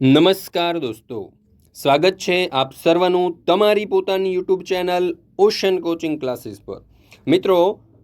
નમસ્કાર દોસ્તો, સ્વાગત છે આપ સર્વનું તમારી પોતાની YouTube channel ocean coaching classes પર। મિત્રો,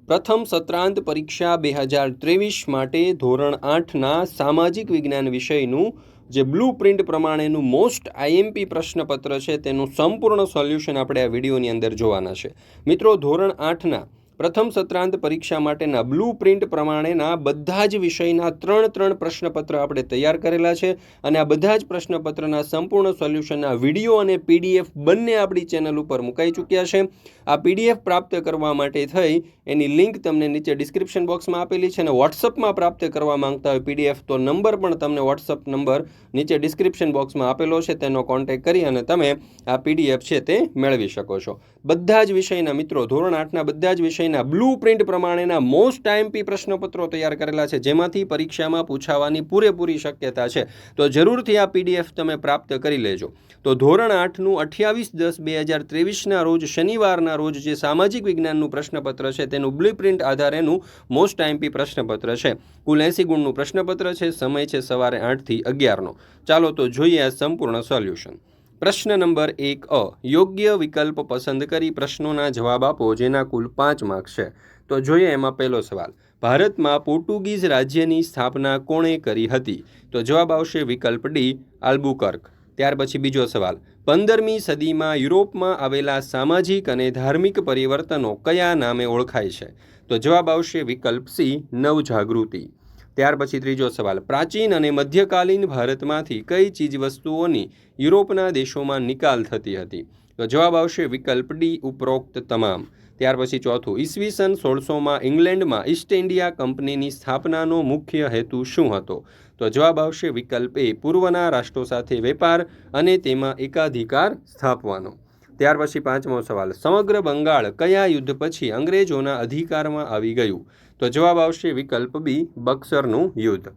પ્રથમ સત્રાંત પરીક્ષા 2023 માટે ધોરણ 8ના સામાજિક વિજ્ઞાન વિષયનું જે બ્લુ પ્રિન્ટ પ્રમાણેનું મોસ્ટ આઈએમપી પ્રશ્નપત્ર છે તેનું સંપૂર્ણ સોલ્યુશન આપણે આ વિડીયોની અંદર જોવાના છે। મિત્રો, ધોરણ 8ના પ્રથમ સત્રાંત પરીક્ષા માટેના બ્લુ પ્રિન્ટ પ્રમાણેના બધા જ વિષયના ત્રણ પ્રશ્નપત્ર આપણે તૈયાર કરેલા છે અને આ બધા જ પ્રશ્નપત્રના સંપૂર્ણ સોલ્યુશનના વિડીયો અને પીડીએફ બંને આપણી ચેનલ ઉપર મુકાઈ ચૂક્યા છે। આ પીડીએફ પ્રાપ્ત કરવા માટે થઈ એની લિંક તમને નીચે ડિસ્ક્રિપ્શન બોક્સમાં આપેલી છે અને વોટ્સઅપમાં પ્રાપ્ત કરવા માંગતા હોય પીડીએફ તો નંબર પણ તમને વોટ્સઅપ નંબર નીચે ડિસ્ક્રિપ્શન બોક્સમાં આપેલો છે, તેનો કોન્ટેક્ટ કરી અને તમે આ પીડીએફ છે તે મેળવી શકો છો। બધા જ વિષયના મિત્રો, ધોરણ 8ના બધા જ વિષયના બ્લુ પ્રિન્ટ પ્રમાણેના મોસ્ટ આઈએમપી પ્રશ્નપત્રો તૈયાર કરેલા છે, જેમાંથી પરીક્ષામાં પૂછાવાની પૂરેપૂરી શક્યતા છે। તો જરૂરથી આ પીડીએફ તમે પ્રાપ્ત કરી લેજો। તો ધોરણ 8નું 28/10/2023ના રોજ શનિવારના રોજ જે સામાજિક વિજ્ઞાનનું પ્રશ્નપત્ર છે તેનું બ્લુ પ્રિન્ટ આધારેનું મોસ્ટ આઈએમપી પ્રશ્નપત્ર છે। કુલ 80 ગુણનું પ્રશ્નપત્ર છે। સમય છે સવારે 8 થી 11નો। ચાલો તો જોઈએ આ સંપૂર્ણ સોલ્યુશન। પ્રશ્ન નંબર 1 યોગ્ય વિકલ્પ પસંદ કરી પ્રશ્નોના જવાબ આપો, જેના કુલ 5 માર્ક્સ છે। તો જોઈએ એમાં પહેલો સવાલ, ભારતમાં પોર્ટુગીઝ રાજ્યની સ્થાપના કોણે કરી હતી? તો જવાબ આવશે વિકલ્પ ડી, આલ્બુકર્ક। ત્યાર પછી બીજો સવાલ, 15મી સદીમાં યુરોપમાં આવેલા સામાજિક અને ધાર્મિક પરિવર્તનો કયા નામે ઓળખાય છે? તો જવાબ આવશે વિકલ્પ સી, નવજાગૃતિ। ત્યાર પછી ત્રીજો સવાલ, પ્રાચીન અને મધ્યકાલીન ભારતમાંથી કઈ ચીજવસ્તુઓની યુરોપના દેશોમાં નિકાલ થતી હતી? તો જવાબ આવશે વિકલ્પ ડી, ઉપરોક્ત તમામ। ત્યાર પછી ચોથું, ઈસવીસન 1600માં ઇંગ્લેન્ડમાં ઈસ્ટ ઇન્ડિયા કંપનીની સ્થાપનાનો મુખ્ય હેતુ શું હતો? તો જવાબ આવશે વિકલ્પ એ, પૂર્વના રાષ્ટ્રો સાથે વેપાર અને તેમાં એકાધિકાર સ્થાપવાનો। ત્યાર પછી પાંચમો સવાલ, સમગ્ર બંગાળ કયા યુદ્ધ પછી અંગ્રેજોના અધિકારમાં આવી ગયું? તો જવાબ આવશે વિકલ્પ બી, બક્સરનું યુદ્ધ।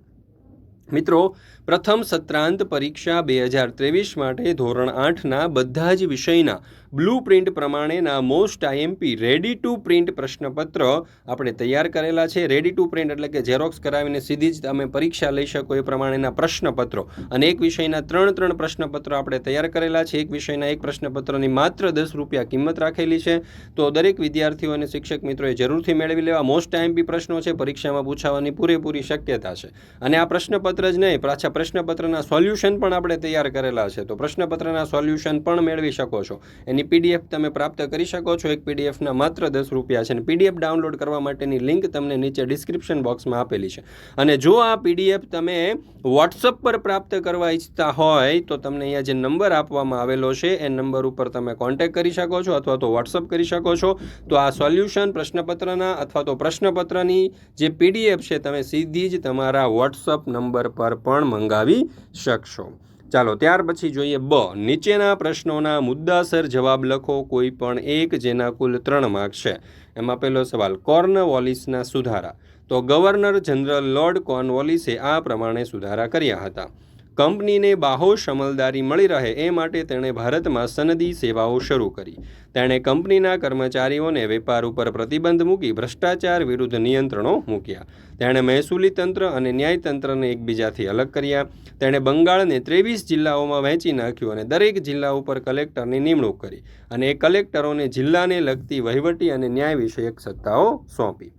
મિત્રો, પ્રથમ સત્રાંત પરીક્ષા 2023 માટે ધોરણ 8ના બધા જ વિષયના બ્લુ પ્રિન્ટ પ્રમાણેના most IMP ready to print પ્રશ્નપત્ર આપણે તૈયાર કરેલા છે। રેડી ટુ પ્રિન્ટ એટલે કે ઝેરોક્સ કરાવીને સીધી જ તમે પરીક્ષા લઈ શકો એ પ્રમાણેના પ્રશ્નપત્રો, અને એક વિષયના ત્રણ પ્રશ્નપત્રો આપણે તૈયાર કરેલા છે। એક વિષયના એક પ્રશ્નપત્રની માત્ર 10 રૂપિયા કિંમત રાખેલી છે। તો દરેક વિદ્યાર્થીઓ અને શિક્ષક મિત્રોએ જરૂરથી મેળવી લેવા। મોસ્ટ આઈએમપી પ્રશ્નો છે, પરીક્ષામાં પૂછાવાની પૂરેપૂરી શક્યતા છે। અને આ પ્રશ્નપત્ર જ નહીં, પાછા પ્રશ્નપત્રના સોલ્યુશન પણ આપણે તૈયાર કરેલા છે, તો પ્રશ્નપત્રના સોલ્યુશન પણ મેળવી શકો છો। એની પીડીએફ તમે પ્રાપ્ત કરી શકો છો। એક પીડીએફના માત્ર 10 રૂપિયા છે અને પીડીએફ ડાઉનલોડ કરવા માટેની લિંક તમને નીચે ડિસ્ક્રિપ્શન બોક્સમાં આપેલી છે। અને જો આ પીડીએફ તમે વોટ્સઅપ પર પ્રાપ્ત કરવા ઈચ્છતા હોય તો તમને અહીંયા જે નંબર આપવામાં આવેલો છે એ નંબર ઉપર તમે કોન્ટેક્ટ કરી શકો છો અથવા તો વોટ્સઅપ કરી શકો છો। તો આ સોલ્યુશન પ્રશ્નપત્રના અથવા તો પ્રશ્નપત્રની જે પીડીએફ છે તમે સીધી જ તમારા વોટ્સઅપ નંબર પર પણ મંગાવી શકશો। ચાલો ત્યાર પછી જોઈએ બ, નીચેના પ્રશ્નોના મુદ્દાસર જવાબ લખો કોઈ પણ એક, જેના કુલ 3 માર્ક્સ છે। એમાં પહેલો સવાલ, કોર્નવોલિસના સુધારા। તો ગવર્નર જનરલ લોર્ડ કોર્નવોલિસે આ પ્રમાણે સુધારા કર્યા હતા: કંપનીને બાહોશ અમલદારી મળી રહે એ માટે તેણે ભારતમાં સનદી સેવાઓ શરૂ કરી। તેણે કંપનીના કર્મચારીઓને વેપાર ઉપર પ્રતિબંધ મૂકી ભ્રષ્ટાચાર વિરુદ્ધ નિયંત્રણો મૂક્યા। તેણે મહેસૂલી તંત્ર અને ન્યાયતંત્રને એકબીજાથી અલગ કર્યા। તેણે બંગાળને 23 જિલ્લાઓમાં વહેંચી નાખ્યું અને દરેક જિલ્લા ઉપર કલેક્ટરની નિમણૂક કરી અને એ કલેક્ટરોને જિલ્લાને લગતી વહીવટી અને ન્યાય વિષયક સત્તાઓ સોંપી।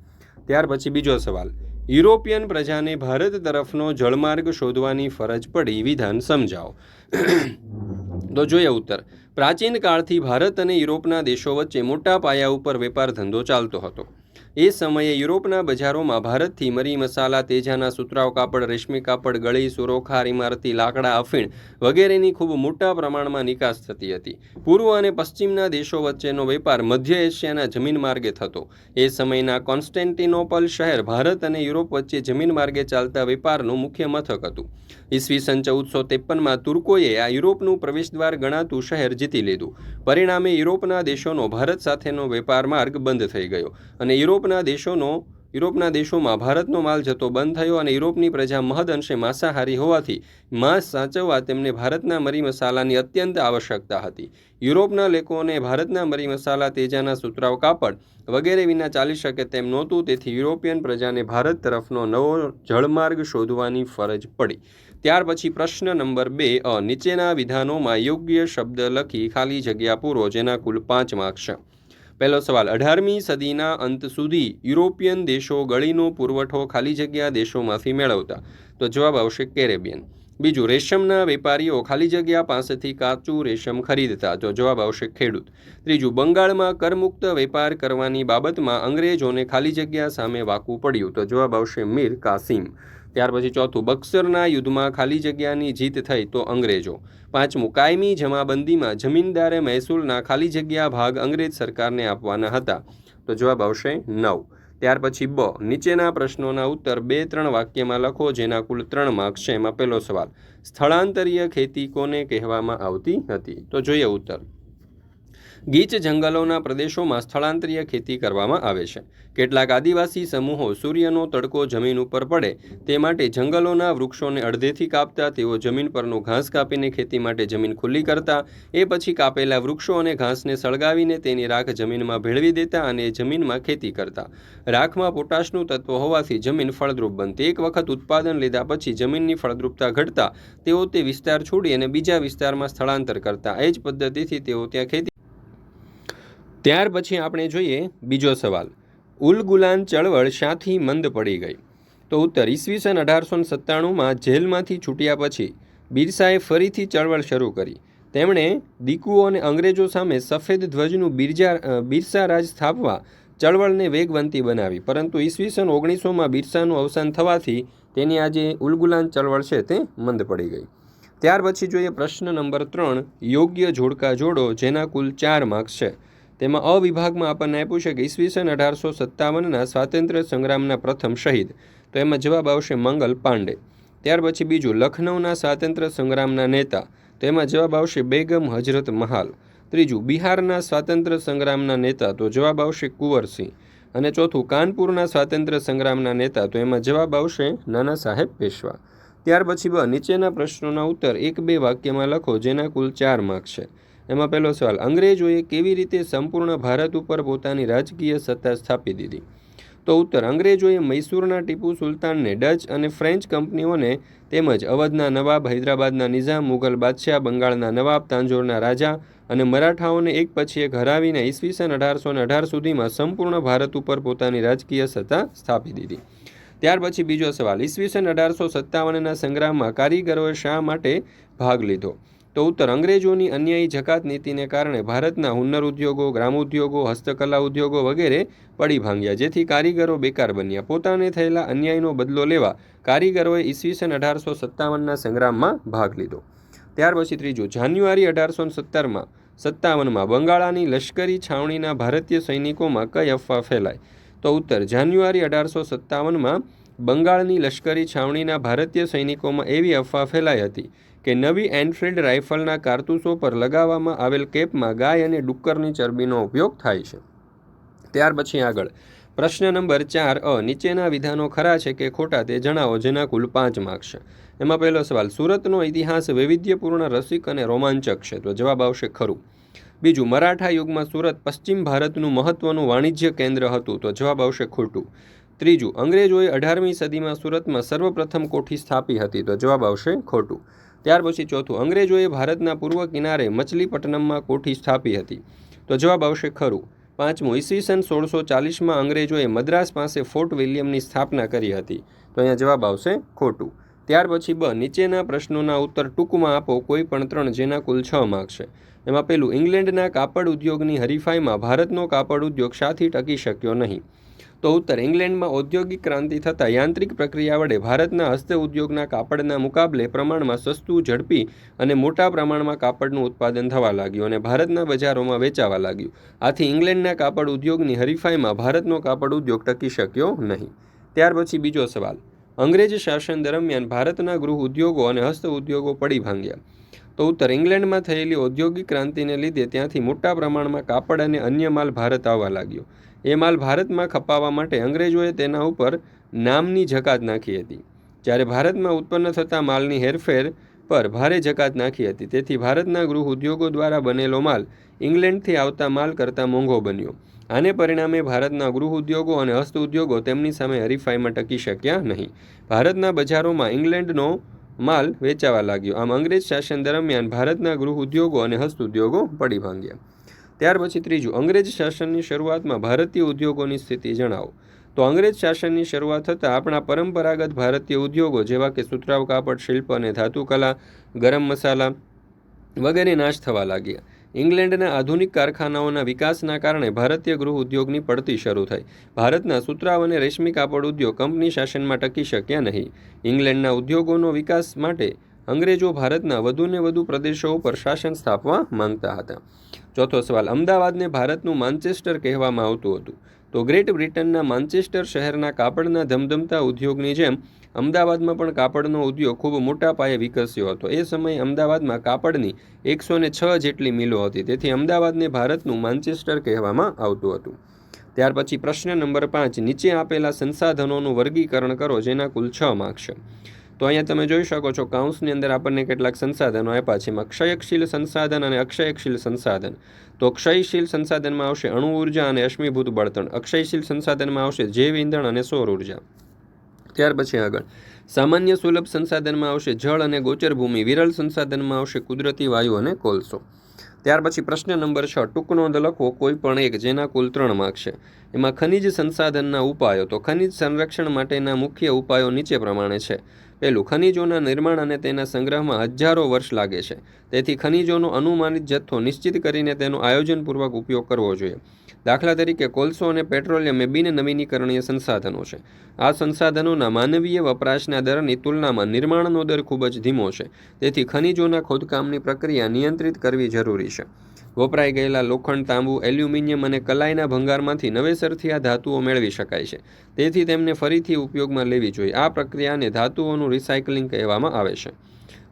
ત્યાર પછી બીજો સવાલ, યુરોપિયન પ્રજાને ભારત તરફનો જળમાર્ગ શોધવાની ફરજ પડી, વિધાન સમજાવો। તો જોઈએ ઉત્તર, પ્રાચીન કાળથી ભારત અને યુરોપના દેશો વચ્ચે મોટા પાયા ઉપર વેપાર ધંધો ચાલતો હતો। એ સમયે યુરોપના બજારોમાં ભારતથી મરી મસાલા, તેજાના સુતરાઉ કાપડ, રેશમી કાપડ, ગળી, સુરોખાર, ઇમારતી લાકડા, અફીણ વગેરેની ખૂબ મોટા પ્રમાણમાં નિકાસ થતી હતી। પૂર્વ અને પશ્ચિમના દેશો વચ્ચેનો વેપાર મધ્ય એશિયાના જમીન માર્ગે થતો। એ સમયના કોન્સ્ટેન્ટિનોપલ શહેર ભારત અને યુરોપ વચ્ચે જમીન માર્ગે ચાલતા વેપારનું મુખ્ય મથક હતું। ઈસવીસન 1453માં તુર્કોએ આ યુરોપનું પ્રવેશદ્વાર ગણાતું શહેર જીતી લીધું। પરિણામે યુરોપના દેશોનો ભારત સાથેનો વેપાર માર્ગ બંધ થઈ ગયો અને યુરોપના દેશોમાં ભારતનો માલ જતો બંધ થયો અને યુરોપની પ્રજા મહદઅંશે માંસાહારી હોવાથી માંસ સાચવવા તેમને ભારતના મરી મસાલાની અત્યંત આવશ્યકતા હતી। યુરોપના લોકોને ભારતના મરી મસાલા, તેજાના સુતરાઉ કાપડ વગેરે વિના ચાલી શકે તેમ નહોતું, તેથી યુરોપિયન પ્રજાને ભારત તરફનો નવો જળમાર્ગ શોધવાની ફરજ પડી। ત્યાર પછી પ્રશ્ન નંબર 2 નીચેના વિધાનોમાં યોગ્ય શબ્દ લખી ખાલી જગ્યા પૂરો, જેના કુલ 5 માર્ક્સ છે. પહેલો સવાલ, 18મી સદીના અંત સુધી યુરોપિયન દેશો ગળીનો પુરવઠો ખાલી જગ્યા દેશોમાંથી મેળવતા. તો જવાબ આવશે કેરેબિયન. બીજું, રેશમના વેપારીઓ ખાલી જગ્યા પાસેથી કાચું રેશમ ખરીદતા. તો જવાબ આવશે ખેડૂત. ત્રીજું, બંગાળમાં કરમુક્ત વેપાર કરવાની બાબતમાં અંગ્રેજોને ખાલી જગ્યા સામે વાકવું પડ્યું. તો જવાબ આવશે મીર કાસિમ. ત્યાર પછી ચોથું, બક્સરના યુદ્ધમાં ખાલી જગ્યાની જીત થઈ. તો અંગ્રેજો. પાંચમું, કાયમી જમાબંધીમાં જમીનદારે મહેસૂલના ખાલી જગ્યા ભાગ અંગ્રેજ સરકારને આપવાના હતા. તો જવાબ આવશે 9. ત્યાર પછી નીચેના પ્રશ્નોના ઉત્તર 2-3 વાક્યમાં લખો, જેના કુલ 3 માર્ક્સ છે. એમાં પહેલો સવાલ, સ્થળાંતરીય ખેતી કોને કહેવામાં આવતી હતી? તો જોઈએ ઉત્તર. ગીચ જંગલોના પ્રદેશોમાં સ્થળાંતરીય ખેતી કરવામાં આવે છે. કેટલાક આદિવાસી સમૂહો સૂર્યનો તડકો જમીન ઉપર પડે તે માટે જંગલોના વૃક્ષોને અડધેથી કાપતા. તેઓ જમીન પરનું ઘાસ કાપીને ખેતી માટે જમીન ખુલ્લી કરતા. એ પછી કાપેલા વૃક્ષો અને ઘાસને સળગાવીને તેની રાખ જમીનમાં ભેળવી દેતા અને જમીનમાં ખેતી કરતા. રાખમાં પોટાશનું તત્વ હોવાથી જમીન ફળદ્રુપ બનતી. એક વખત ઉત્પાદન લીધા પછી જમીનની ફળદ્રુપતા ઘટતા તેઓ તે વિસ્તાર છોડી અને બીજા વિસ્તારમાં સ્થળાંતર કરતા. એ જ પદ્ધતિથી તેઓ ત્યાં ખેતી. ત્યાર પછી આપણે જોઈએ બીજો સવાલ, ઉલગુલાન ચળવળ શાથી મંદ પડી ગઈ? તો ઉત્તર, ઈસવીસન 1897માં જેલમાંથી છૂટ્યા પછી બિરસાએ ફરીથી ચળવળ શરૂ કરી. તેમણે દીકુઓ અને અંગ્રેજો સામે સફેદ ધ્વજનું બિરસા રાજ સ્થાપવા ચળવળને વેગવંતી બનાવી. પરંતુ ઈસવીસન 1900માં બિરસાનું અવસાન થવાથી તેની આજે ઉલગુલાન ચળવળ છે તે મંદ પડી ગઈ. ત્યાર પછી જોઈએ પ્રશ્ન નંબર 3, યોગ્ય જોડકા જોડો, જેના કુલ 4 માર્ક્સ છે. તેમાં અ વિભાગમાં આપણને આપ્યું છે કે ઈસવીસન 1857ના સ્વાતંત્ર્ય સંગ્રામના પ્રથમ શહીદ. તો એમાં જવાબ આવશે મંગલ પાંડે. ત્યાર પછી બીજું, લખનૌના સ્વાતંત્ર્ય સંગ્રામના નેતા. તો એમાં જવાબ આવશે બેગમ હજરત મહાલ. ત્રીજું, બિહારના સ્વાતંત્ર્ય સંગ્રામના નેતા. તો જવાબ આવશે કુંવરસિંહ. અને ચોથું, કાનપુરના સ્વાતંત્ર્ય સંગ્રામના નેતા. તો એમાં જવાબ આવશે નાના સાહેબ પેશવા. ત્યાર પછી નીચેના પ્રશ્નોના ઉત્તર 1-2 વાક્યમાં લખો, જેના કુલ 4 માર્ક્સ છે. એમાં પહેલો સવાલ, અંગ્રેજોએ કેવી રીતે સંપૂર્ણ ભારત ઉપર પોતાની રાજકીય સત્તા સ્થાપી દીધી? તો ઉત્તર, અંગ્રેજોએ મૈસૂરના ટીપુ સુલતાનને, ડચ અને ફ્રેન્ચ કંપનીઓને તેમજ અવધના નવાબ, હૈદરાબાદના નિઝામ, મુગલ બાદશાહ, બંગાળના નવાબ, તાંજોરના રાજા અને મરાઠાઓને એક પછી એક હરાવીને ઈસવીસન 1818 સુધીમાં સંપૂર્ણ ભારત ઉપર પોતાની રાજકીય સત્તા સ્થાપી દીધી. ત્યાર પછી બીજો સવાલ, ઈસવીસન 1857ના સંગ્રામમાં કારીગરોએ શા માટે ભાગ લીધો? તો ઉત્તર, અંગ્રેજોની અન્યાયી જકાત નીતિને કારણે ભારતના હુન્નર ઉદ્યોગો, ગ્રામોદ્યોગો, હસ્તકલા ઉદ્યોગો વગેરે પડી ભાંગ્યા, જેથી કારીગરો બેકાર બન્યા. પોતાને થયેલા અન્યાયનો બદલો લેવા કારીગરોએ ઈસવીસન 1857ના સંગ્રામમાં ભાગ લીધો. ત્યાર પછી ત્રીજું, જાન્યુઆરી 1857માં બંગાળાની લશ્કરી છાવણીના ભારતીય સૈનિકોમાં કઈ અફવા ફેલાઈ? તો ઉત્તર, જાન્યુઆરી 1857માં બંગાળની લશ્કરી છાવણીના ભારતીય સૈનિકોમાં એવી અફવા ફેલાઈ હતી કે નવી એનફિલ્ડ રાઇફલના કારતૂસો પર લગાવવામાં આવેલ કેપમાં ગાય અને ડુક્કરની ચરબીનો ઉપયોગ થાય છે. ત્યાર પછી આગળ પ્રશ્ન નંબર 4, નીચેના વિધાનો ખરા છે કે ખોટા તે જણાવો, જેના કુલ 5 માર્ક્સ છે. એમાં પહેલો સવાલ, સુરતનો ઇતિહાસ વૈવિધ્યપૂર્ણ, રસિક અને રોમાંચક છે. તો જવાબ આવશે ખરું. બીજું, મરાઠા યુગમાં સુરત પશ્ચિમ ભારતનું મહત્વનું વાણિજ્ય કેન્દ્ર હતું. તો જવાબ આવશે ખોટું. ત્રીજું, અંગ્રેજોએ 18મી સદીમાં સુરતમાં સર્વપ્રથમ કોઠી સ્થાપી હતી. તો જવાબ આવશે ખોટું. ત્યાર પછી ચોથું, અંગ્રેજોએ ભારતના પૂર્વ કિનારે મછલીપટ્ટનમમાં કોઠી સ્થાપી હતી. તો જવાબ આવશે ખરું. પાંચમું, ઈસવીસન 1640માં અંગ્રેજોએ મદ્રાસ પાસે ફોર્ટ વિલિયમની સ્થાપના કરી હતી. તો અહીંયા જવાબ આવશે ખોટું. ત્યાર પછી નીચેના પ્રશ્નોના ઉત્તર ટૂંકમાં આપો, કોઈ પણ 3, જેના કુલ 6 માર્ક્સ છે. એમાં પહેલું, ઇંગ્લેન્ડના કાપડ ઉદ્યોગની હરીફાઈમાં ભારતનો કાપડ ઉદ્યોગ શાથી ટકી શક્યો નહીં? તો ઉત્તર, ઇંગ્લેન્ડમાં ઔદ્યોગિક ક્રાંતિ થતાં યાંત્રિક પ્રક્રિયા વડે ભારતના હસ્ત ઉદ્યોગના કાપડના મુકાબલે પ્રમાણમાં સસ્તું, ઝડપી અને મોટા પ્રમાણમાં કાપડનું ઉત્પાદન થવા લાગ્યું અને ભારતના બજારોમાં વેચાવા લાગ્યું. આથી ઇંગ્લેન્ડના કાપડ ઉદ્યોગની હરીફાઈમાં ભારતનો કાપડ ઉદ્યોગ ટકી શક્યો નહીં. ત્યાર પછી બીજો સવાલ, અંગ્રેજ શાસન દરમિયાન ભારતના ગૃહ ઉદ્યોગો અને હસ્ત ઉદ્યોગો પડી ભાંગ્યા. તો ઉત્તર, ઇંગ્લેન્ડમાં થયેલી ઔદ્યોગિક ક્રાંતિને લીધે ત્યાંથી મોટા પ્રમાણમાં કાપડ અને અન્ય માલ ભારત આવવા લાગ્યો. એ માલ ભારતમાં ખપાવવા માટે અંગ્રેજોએ તેના ઉપર નામની જકાત નાખી હતી. જ્યારે ભારતમાં ઉત્પન્ન થતા માલની હેરફેર પર ભારે જકાત નાખી હતી. તેથી ભારતના ગૃહ ઉદ્યોગો દ્વારા બનેલો માલ ઇંગ્લેન્ડથી આવતા માલ કરતાં મોંઘો બન્યો. આને પરિણામે ભારતના ગૃહ ઉદ્યોગો અને હસ્ત ઉદ્યોગો તેમની સામે હરીફાઈમાં ટકી શક્યા નહીં. ભારતના બજારોમાં ઇંગ્લેન્ડનો માલ વેચાવા લાગ્યો. આમ અંગ્રેજ શાસન દરમિયાન ભારતના ગૃહ ઉદ્યોગો અને હસ્ત ઉદ્યોગો પડી ભાંગ્યા. ત્યાર પછી ત્રીજું, અંગ્રેજ શાસનની શરૂઆતમાં ભારતીય ઉદ્યોગોની સ્થિતિ જણાવો. તો અંગ્રેજ શાસનની શરૂઆત થતાં આપણા પરંપરાગત ભારતીય ઉદ્યોગો જેવા કે સુતરાઉ કાપડ, શિલ્પ અને ધાતુકલા, ગરમ મસાલા વગેરે નાશ થવા લાગ્યા. ઇંગ્લેન્ડના આધુનિક કારખાનાઓના વિકાસના કારણે ભારતીય ગૃહ ઉદ્યોગની પડતી શરૂ થઈ. ભારતના સુતરાઉ અને રેશમી કાપડ ઉદ્યોગ કંપની શાસનમાં ટકી શક્યા નહીં. ઇંગ્લેન્ડના ઉદ્યોગોનો વિકાસ માટે અંગ્રેજો ભારતના વધુને વધુ પ્રદેશો ઉપર શાસન સ્થાપવા માંગતા હતા. ચોથો સવાલ, અમદાવાદને ભારતનું માન્ચેસ્ટર કહેવામાં આવતું હતું. તો ગ્રેટ બ્રિટનના માન્ચેસ્ટર શહેરના કાપડના ધમધમતા ઉદ્યોગની જેમ અમદાવાદમાં પણ કાપડનો ઉદ્યોગ ખૂબ મોટા પાયે વિકસ્યો હતો. એ સમયે અમદાવાદમાં કાપડની 106 જેટલી મિલો હતી. તેથી અમદાવાદને ભારતનું માન્ચેસ્ટર કહેવામાં આવતું હતું. ત્યાર પછી પ્રશ્ન નંબર 5, નીચે આપેલા સંસાધનોનું વર્ગીકરણ કરો જેના કુલ 6 માર્ક છે. તો અહીંયા તમે જોઈ શકો છો કાઉન્સની અંદર આપણને કેટલાક સંસાધનો આપ્યા છે. એમાં ક્ષયશીલ સંસાધન અને અક્ષયશીલ સંસાધન. તો ક્ષયશીલ સંસાધનમાં આવશે અણુ ઉર્જા અને અશ્મિભૂત બળતણ. અક્ષયશીલ સંસાધનમાં આવશે જૈવ ઇંધણ અને સૌર ઉર્જા. ત્યાર પછી આગળ સામાન્ય સુલભ સંસાધનમાં આવશે જળ અને ગોચર ભૂમિ. વિરલ સંસાધનમાં આવશે કુદરતી વાયુ અને કોલસો. ત્યાર પછી પ્રશ્ન નંબર 6, ટૂંક નોંધ લખો કોઈ પણ એક જેના કુલ 3 માર્ક છે. એમાં ખનિજ સંસાધનના ઉપાયો. તો ખનિજ સંરક્ષણ માટેના મુખ્ય ઉપાયો નીચે પ્રમાણે છે. પહેલું, ખનિજોના નિર્માણ અને તેના સંગ્રહમાં હજારો વર્ષ લાગે છે. તેથી ખનિજોનો અનુમાનિત જથ્થો નિશ્ચિત કરીને તેનો આયોજનપૂર્વક ઉપયોગ કરવો જોઈએ. દાખલા તરીકે કોલસો અને પેટ્રોલિયમ એ બિન નવીનીકરણીય સંસાધનો છે. આ સંસાધનોના માનવીય વપરાશના દરની તુલનામાં નિર્માણનો દર ખૂબ જ ધીમો છે. તેથી ખનિજોના ખોદકામની પ્રક્રિયા નિયંત્રિત કરવી જરૂરી છે. વપરાઈ ગયેલા લોખંડ, તાંબુ, એલ્યુમિનિયમ અને કલાઈના ભંગારમાંથી નવેસરથી આ ધાતુઓ મેળવી શકાય છે. તેથી તેમને ફરીથી ઉપયોગમાં લેવી જોઈએ. આ પ્રક્રિયાને ધાતુઓનું રિસાયકલિંગ કહેવામાં આવે છે.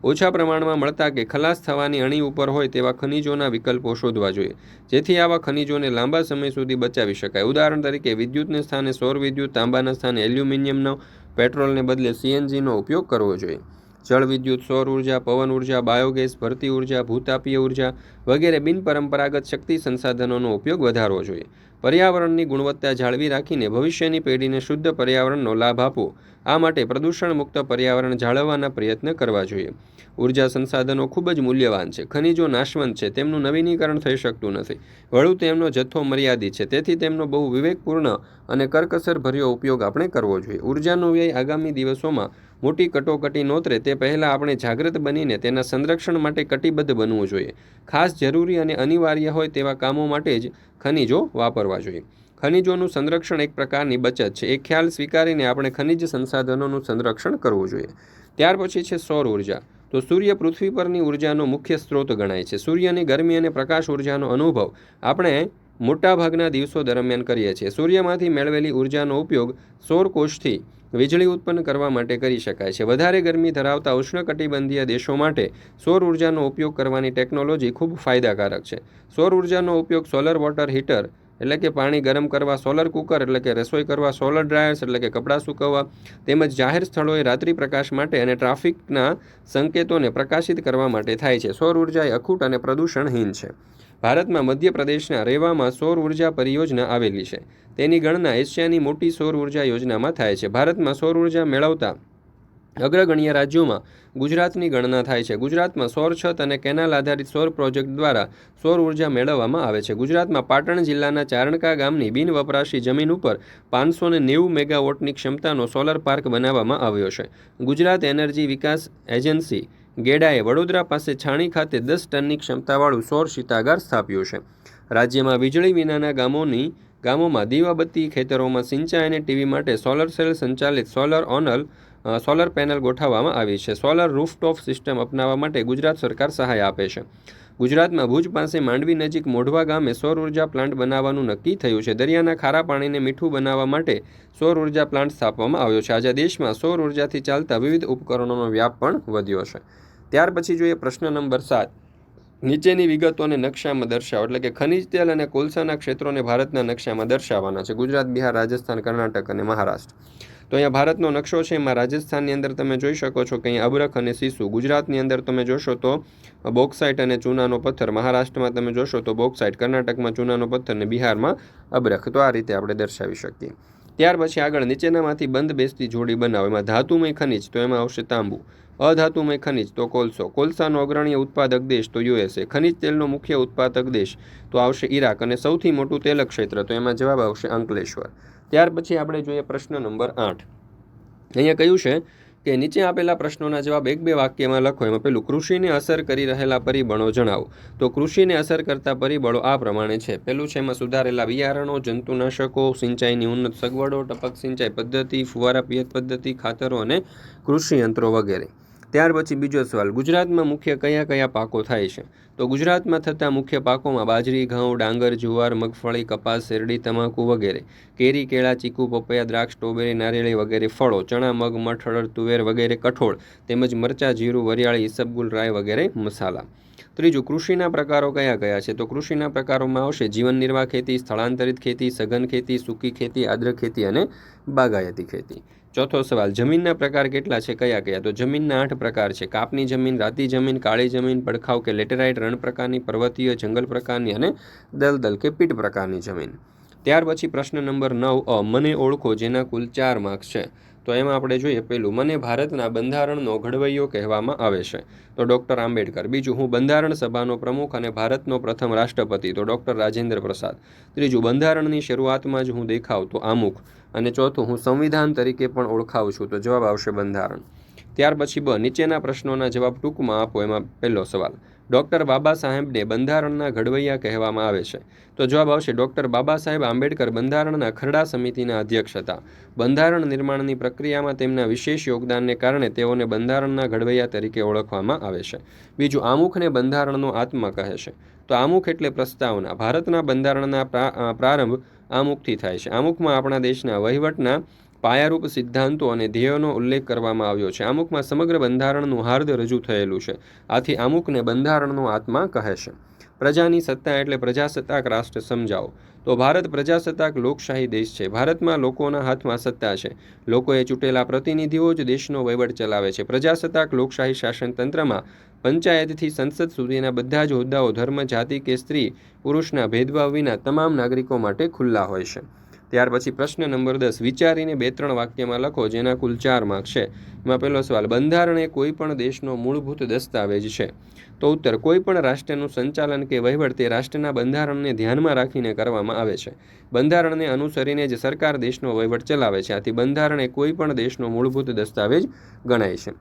ઓછા પ્રમાણમાં મળતા કે ખલાસ થવાની અણી ઉપર હોય તેવા ખનિજોના વિકલ્પો શોધવા જોઈએ, જેથી આવા ખનિજોને લાંબા સમય સુધી બચાવી શકાય. ઉદાહરણ તરીકે વિદ્યુતને સ્થાને સૌર વિદ્યુત, તાંબાના સ્થાને એલ્યુમિનિયમનો, પેટ્રોલને બદલે CNGનો ઉપયોગ કરવો જોઈએ. જળ વિદ્યુત, સૌર ઉર્જા, પવન ઉર્જા, બાયોગેસ, ભરતી ઉર્જા, ભૂતાપીય ઉર્જા વગેરે બિનપરંપરાગત શક્તિ સંસાધનોનો ઉપયોગ વધારવો જોઈએ. પર્યાવરણની ગુણવત્તા જાળવી રાખીને ભવિષ્યની પેઢીને શુદ્ધ પર્યાવરણનો લાભ આપવો. આ માટે પ્રદૂષણ મુક્ત પર્યાવરણ જાળવવાના પ્રયત્ન કરવા જોઈએ. ઉર્જા સંસાધનો ખૂબ જ મૂલ્યવાન છે. ખનિજો નાશવંત છે. તેમનું નવીનીકરણ થઈ શકતું નથી. વળું તેમનો જથ્થો મર્યાદિત છે. તેથી તેમનો બહુ વિવેકપૂર્ણ અને કરકસરભર્યો ઉપયોગ આપણે કરવો જોઈએ. ઉર્જાનો વ્યય આગામી દિવસોમાં મોટી કટોકટી નોતરે તે પહેલાં આપણે જાગૃત બનીને તેના સંરક્ષણ માટે કટિબદ્ધ બનવું જોઈએ. ખાસ જરૂરી અને અનિવાર્ય હોય તેવા કામો માટે જ ખનિજો વાપરવા જોઈએ. ખનિજોનું સંરક્ષણ એક પ્રકારની બચત છે. એ ખ્યાલ સ્વીકારીને આપણે ખનિજ સંસાધનોનું સંરક્ષણ કરવું જોઈએ. ત્યાર પછી છે સૌર ઉર્જા. તો સૂર્ય પૃથ્વી પરની ઉર્જાનો મુખ્ય સ્ત્રોત ગણાય છે. સૂર્યની ગરમી અને પ્રકાશ ઉર્જાનો અનુભવ આપણે મોટાભાગના દિવસો દરમિયાન કરીએ છીએ. સૂર્યમાંથી મેળવેલી ઉર્જાનો ઉપયોગ સૌરકોષથી વીજળી ઉત્પન્ન કરવા માટે કરી શકાય છે. વધારે ગરમી ધરાવતા ઉષ્ણકટિબંધીય દેશો માટે સૌર ઉર્જાનો ઉપયોગ કરવાની ટેકનોલોજી ખૂબ ફાયદાકારક છે. સૌર ઉર્જાનો ઉપયોગ સોલર વોટર હીટર એટલે કે પાણી ગરમ કરવા, સોલર કુકર એટલે કે રસોઈ કરવા, સોલર ડ્રાયર્સ એટલે કે કપડાં સૂકવવા, તેમજ જાહેર સ્થળોએ રાત્રિ પ્રકાશ માટે અને ટ્રાફિકના સંકેતોને પ્રકાશિત કરવા માટે થાય છે. સૌર ઉર્જા એ અખૂટ અને પ્રદૂષણહીન છે. ભારતમાં મધ્યપ્રદેશના રેવામાં સૌર ઉર્જા પરિયોજના આવેલી છે. તેની ગણના એશિયાની મોટી સૌર ઉર્જા યોજનામાં થાય છે. ભારતમાં સૌર ઉર્જા મેળવતા અગ્રગણ્ય રાજ્યોમાં ગુજરાતની ગણના થાય છે. ગુજરાતમાં સૌર છત અને કેનાલ આધારિત સૌર પ્રોજેક્ટ દ્વારા સૌર ઉર્જા મેળવવામાં આવે છે. ગુજરાતમાં પાટણ જિલ્લાના ચારણકા ગામની બિનવપરાશી જમીન ઉપર 590 મેગાવોટની ક્ષમતાનો સોલર પાર્ક બનાવવામાં આવ્યો છે. ગુજરાત એનર્જી વિકાસ એજન્સી ગેડાએ વડોદરા પાસે છાણી ખાતે 10 ટનની ક્ષમતાવાળું સૌર શીતાગાર સ્થાપ્યું છે. રાજ્યમાં વીજળી વિનાના ગામોમાં દીવાબત્તી, ખેતરોમાં સિંચાઈ અને ટીવી માટે સોલર સેલ સંચાલિત સોલર પેનલ ગોઠવવામાં આવી છે. સોલર રૂફટોપ સિસ્ટમ અપનાવવા માટે ગુજરાત સરકાર સહાય આપે છે. ગુજરાતમાં ભુજ પાસે માંડવી નજીક મોઢવા ગામે સૌર ઉર્જા પ્લાન્ટ બનાવવાનું નક્કી થયું છે. દરિયાના ખારા પાણીને મીઠું બનાવવા માટે સૌર ઉર્જા પ્લાન્ટ સ્થાપવામાં આવ્યો છે. આજે દેશમાં સૌર ઉર્જાથી ચાલતા વિવિધ ઉપકરણોનો વ્યાપ પણ વધ્યો છે. ત્યાર પછી જોઈએ પ્રશ્ન નંબર 7. નીચેની વિગતોને નકશામાં દર્શાવો. એટલે કે ખનિજ તેલ અને કોલસાના ક્ષેત્રોને ભારતના નકશામાં દર્શાવવાના છે. ગુજરાત, બિહાર, રાજસ્થાન, કર્ણાટક અને મહારાષ્ટ્ર. તો અહીંયા ભારતનો નકશો છે. એમાં રાજસ્થાનની અંદર તમે જોઈ શકો છો કે અહીંયા અબરખ અને સીસુ. ગુજરાતની અંદર તમે જોશો તો બોક્સાઇટ અને ચૂનાનો પથ્થર. મહારાષ્ટ્રમાં તમે જોશો તો બોક્સાઇટ, કર્ણાટકમાં ચૂનાનો પથ્થર અને બિહારમાં અબરખ. તો આ રીતે આપણે દર્શાવી શકીએ. ત્યાર પછી આગળ નીચેનામાંથી બંધ બેસતી જોડી બનાવો. એમાં ધાતુમય ખનિજ તો એમાં આવશે તાંબુ. અધાતુમય ખનિજ તો કોલસો, કોલસાનો અગ્રણીય ઉત્પાદક દેશ તો USA, ખનિજ તેલનો મુખ્ય ઉત્પાદક દેશ તો આવશે ઈરાક, અને સૌથી મોટું તેલ ક્ષેત્ર તો એમાં જવાબ આવશે અંકલેશ્વર. ત્યાર પછી આપણે જોઈએ પ્રશ્ન નંબર 8. અહીંયા કહ્યું છે કે નીચે આપેલા પ્રશ્નોના જવાબ 1-2 વાક્યમાં લખો. એમાં પેલું, કૃષિને અસર કરી રહેલા પરિબળો જણાવો. તો કૃષિને અસર કરતા પરિબળો આ પ્રમાણે છે. પેલું છે એમાં સુધારેલા બિયારણો, જંતુનાશકો, સિંચાઈની ઉન્નત સગવડો, ટપક સિંચાઈ પદ્ધતિ, ફુવારા પિયત પદ્ધતિ, ખાતરો અને કૃષિ યંત્રો વગેરે. ત્યાર પછી બીજો સવાલ, ગુજરાતમાં મુખ્ય કયા કયા પાકો થાય છે? તો ગુજરાતમાં થતા મુખ્ય પાકોમાં બાજરી, ઘઉં, ડાંગર, જુવાર, મગફળી, કપાસ, શેરડી, તમાકુ વગેરે. કેરી, કેળા, ચીકુ, પપૈયા, દ્રાક્ષ, સ્ટ્રોબેરી, નારિયેળી વગેરે ફળો. ચણા, મગ, મઠ, અડદ, તુવેર વગેરે કઠોળ, તેમજ મરચાં, જીરું, વરિયાળી, ઈસબગુલ, રાઈ વગેરે મસાલા. ત્રીજું, કૃષિના પ્રકારો કયા કયા છે? તો કૃષિના પ્રકારોમાં આવશે જીવન નિર્વાહ ખેતી, સ્થળાંતરિત ખેતી, સઘન ખેતી, સૂકી ખેતી, આદ્ર ખેતી અને બાગાયતી ખેતી. ચોથો સવાલ, જમીનના પ્રકાર કેટલા છે, કયા કયા? તો જમીનના 8 પ્રકાર છે. કાપની જમીન, રાતી જમીન, કાળી જમીન, પડખાવ કે લેટેરાઇટ, રણ પ્રકારની, પર્વતીય, જંગલ પ્રકારની અને દલદલ કે પીટ પ્રકારની જમીન. ત્યાર પછી પ્રશ્ન નંબર 9 મને ઓળખો, જેના કુલ 4 માર્ક્સ છે. તો એમાં આપણે જોઈએ પેલું, મને ભારતના બંધારણનો ઘડવૈયો કહેવામાં આવે છે તો ડૉક્ટર આંબેડકર. બીજું, હું બંધારણ સભાનો પ્રમુખ અને ભારતનો પ્રથમ રાષ્ટ્રપતિ તો ડૉક્ટર રાજેન્દ્ર પ્રસાદ. ત્રીજું, બંધારણની શરૂઆતમાં જ હું દેખાવ તો આમુખ. અને ચોથું, હું સંવિધાન તરીકે પણ ઓળખાવું છું તો જવાબ આવશે બંધારણ. ત્યાર પછી નીચેના પ્રશ્નોના જવાબ ટૂંકમાં આપો. એમાં પહેલો સવાલ, ડૉક્ટર બાબા સાહેબને બંધારણના ઘડવૈયા કહેવામાં આવે છે તો જવાબ આવશે ડૉક્ટર બાબા સાહેબ આંબેડકર બંધારણના ખરડા સમિતિના અધ્યક્ષ હતા. બંધારણ નિર્માણની પ્રક્રિયામાં તેમના વિશેષ યોગદાનને કારણે તેઓને બંધારણના ઘડવૈયા તરીકે ઓળખવામાં આવે છે. બીજું, આમુખને બંધારણનો આત્મા કહે છે તો આમુખ એટલે પ્રસ્તાવના. ભારતના બંધારણના પ્રારંભ આમુખથી થાય છે. આમુખમાં આપણા દેશના વહીવટના પાયારૂપ સિદ્ધાંતો અને ધ્યેયોનો ઉલ્લેખ કરવામાં આવ્યો છે. આમુખમાં સમગ્ર બંધારણનું હાર્દ રજૂ થયેલું છે. આથી આમુખને બંધારણનો આત્મા કહે છે. પ્રજાની સત્તા એટલે પ્રજાસત્તાક રાષ્ટ્ર સમજાવો. તો ભારત પ્રજાસત્તાક લોકશાહી દેશ છે. ભારતમાં લોકોના હાથમાં સત્તા છે. લોકોએ ચૂંટેલા પ્રતિનિધિઓ જ દેશનો વહીવટ ચલાવે છે. પ્રજાસત્તાક લોકશાહી શાસન તંત્રમાં પંચાયતથી સંસદ સુધીના બધા જ હોદ્દાઓ ધર્મ, જાતિ કે સ્ત્રી પુરુષના ભેદભાવ વિના તમામ નાગરિકો માટે ખુલ્લા હોય છે. ત્યાર પછી પ્રશ્ન નંબર 10, વિચારીને 2-3 વાક્યમાં લખો, જેના કુલ 4 માર્ક્સ છે. એમાં પહેલો સવાલ, બંધારણ એ કોઈ પણ દેશનો મૂળભૂત દસ્તાવેજ છે. તો ઉત્તર, કોઈ પણ રાષ્ટ્રનું સંચાલન કે વહીવટ તે રાષ્ટ્રના બંધારણને ધ્યાનમાં રાખીને કરવામાં આવે છે. બંધારણને અનુસરીને જ સરકાર દેશનો વહીવટ ચલાવે છે. આથી બંધારણ એ કોઈ પણ દેશનો મૂળભૂત દસ્તાવેજ ગણાય છે.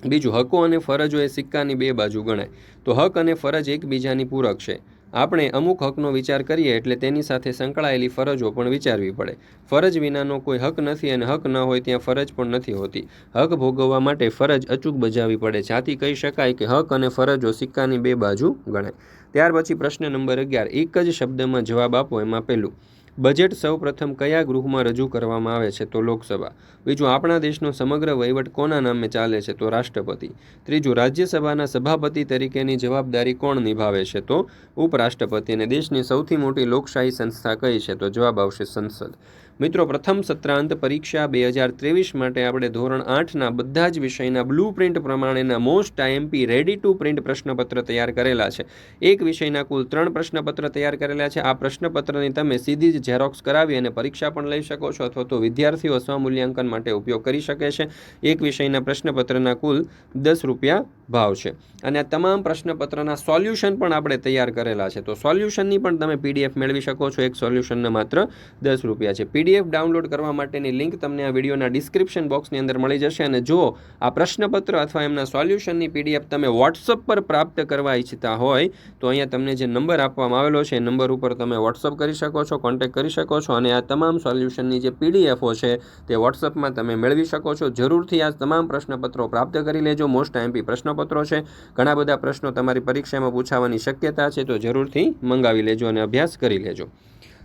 બીજું, હકો અને ફરજો એ સિક્કાની 2 બાજુ ગણાય. તો હક અને ફરજ એકબીજાની પૂરક છે. આપણે અમુક હકનો વિચાર કરીએ એટલે તેની સાથે સંકળાયેલી ફરજો પણ વિચારવી પડે. ફરજ વિનાનો કોઈ હક નથી અને હક ન હોય ત્યાં ફરજ પણ નથી હોતી. હક ભોગવવા માટે ફરજ અચૂક બજાવવી પડે છે. આથી કહી શકાય કે હક અને ફરજો સિક્કાની 2 બાજુ ગણાય. ત્યાર પછી પ્રશ્ન નંબર 11, એક જ શબ્દમાં જવાબ આપો. એમાં પહેલું, બજેટ સૌ પ્રથમ કયા ગૃહમાં રજૂ કરવામાં આવે છે? તો લોકસભા. બીજું, આપણા દેશનો સમગ્ર વહીવટ કોના નામે ચાલે છે? તો રાષ્ટ્રપતિ. ત્રીજું, રાજ્યસભાના સભાપતિ તરીકેની જવાબદારી કોણ નિભાવે છે? તો ઉપરાષ્ટ્રપતિ. અને દેશની સૌથી મોટી લોકશાહી સંસ્થા કઈ છે? તો જવાબ આવશે સંસદ. મિત્રો, પ્રથમ સત્રાંત પરીક્ષા 2023 માટે આપણે ધોરણ 8ના બધા જ વિષયના બ્લુ પ્રિન્ટ પ્રમાણેના most IMP ready to print પ્રશ્નપત્ર તૈયાર કરેલા છે. એક વિષયના કુલ 3 પ્રશ્નપત્ર તૈયાર કરેલા છે. આ પ્રશ્નપત્રની તમે સીધી જ ઝેરોક્સ કરાવી અને પરીક્ષા પણ લઈ શકો છો અથવા તો વિદ્યાર્થીઓ સ્વમૂલ્યાંકન માટે ઉપયોગ કરી શકે છે. એક વિષયના પ્રશ્નપત્રના કુલ 10 રૂપિયા ભાવ છે. અને આ તમામ પ્રશ્નપત્રના સોલ્યુશન પણ આપણે તૈયાર કરેલા છે. તો સોલ્યુશનની પણ તમે પીડીએફ મેળવી શકો છો. એક સોલ્યુશનના માત્ર 10 રૂપિયા છે. પીડીએફ ડાઉનલોડ કરવા માટેની લિંક તમને આ વિડીયોના ડિસ્ક્રિપ્શન બોક્સની અંદર મળી જશે. અને જો આ પ્રશ્નપત્ર અથવા એમના સોલ્યુશનની પીડીએફ તમે વોટ્સઅપ પર પ્રાપ્ત કરવા ઈચ્છતા હોય તો અહીંયા તમને જે નંબર આપવામાં આવેલો છે એ નંબર ઉપર તમે વોટ્સઅપ કરી શકો છો, કોન્ટેક્ટ કરી શકો છો અને આ તમામ સોલ્યુશનની જે પીડીએફો છે તે વોટ્સઅપમાં તમે મેળવી શકો છો. જરૂરથી આ તમામ પ્રશ્નપત્રો પ્રાપ્ત કરી લેજો. મોસ્ટ આઈએમપી પ્રશ્નપત્રો છે. ઘણા બધા પ્રશ્નો તમારી પરીક્ષામાં પૂછાવાની શક્યતા છે તો જરૂરથી મંગાવી લેજો અને અભ્યાસ કરી લેજો.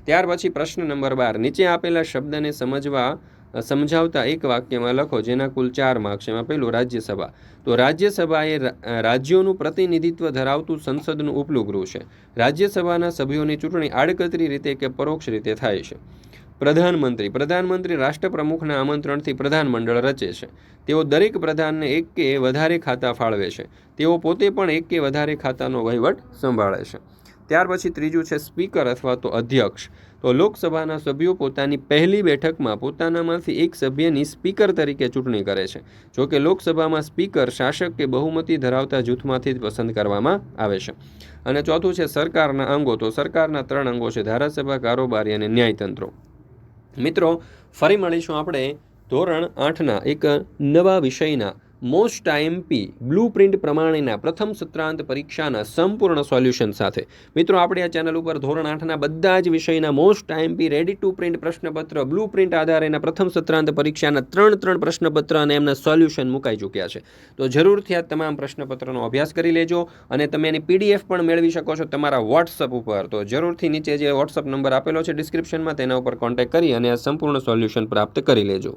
ત્યાર પછી પ્રશ્ન નંબર 12, નીચે આપેલા શબ્દને સમજાવતા એક વાક્યમાં લખો, જેના કુલ 4 માર્ક્સ. એમાં પહેલું, રાજ્યસભા. તો રાજ્યસભા એ રાજ્યોનું પ્રતિનિધિત્વ ધરાવતું સંસદનું ઉપલું ગૃહ છે. રાજ્યસભાના સભ્યોની ચૂંટણી આડકતરી રીતે કે પરોક્ષ રીતે થાય છે. પ્રધાનમંત્રી રાષ્ટ્રપ્રમુખના આમંત્રણથી પ્રધાનમંડળ રચે છે. તેઓ દરેક પ્રધાનને એક કે વધારે ખાતા ફાળવે છે. તેઓ પોતે પણ એક કે વધારે ખાતાનો વહીવટ સંભાળે છે. ત્યાર પછી ત્રીજું છે સ્પીકર અથવા તો અધ્યક્ષ. તો લોકસભાના સભ્યો પોતાની પહેલી બેઠકમાં પોતાનામાંથી એક સભ્યની સ્પીકર તરીકે ચૂંટણી કરે છે. જોકે લોકસભામાં સ્પીકર શાસક કે બહુમતી ધરાવતા જૂથમાંથી જ પસંદ કરવામાં આવે છે. અને ચોથું છે સરકારના અંગો. તો સરકારના 3 અંગો છે: ધારાસભા, કારોબારી અને ન્યાયતંત્રો. મિત્રો, ફરી મળીશું આપણે ધોરણ 8ના એક નવા વિષયના મોસ્ટ આઈએમપી બ્લુ પ્રિન્ટ પ્રમાણેના પ્રથમ સત્રાંત પરીક્ષાના સંપૂર્ણ સોલ્યુશન સાથે. મિત્રો, આપણે આ ચેનલ ઉપર ધોરણ 8ના બધા જ વિષયના most IMP ready to print પ્રશ્નપત્ર બ્લુ પ્રિન્ટ આધારેના પ્રથમ સત્રાંત પરીક્ષાના 3 પ્રશ્નપત્ર અને એમના સોલ્યુશન મુકાઈ ચૂક્યા છે. તો જરૂરથી આ તમામ પ્રશ્નપત્રનો અભ્યાસ કરી લેજો અને તમે એની PDF પણ મેળવી શકો છો તમારા વોટ્સઅપ ઉપર. તો જરૂરથી નીચે જે વોટ્સઅપ નંબર આપેલો છે ડિસ્ક્રિપ્શનમાં તેના ઉપર કોન્ટેક્ટ કરી અને આ સંપૂર્ણ સોલ્યુશન પ્રાપ્ત કરી લેજો.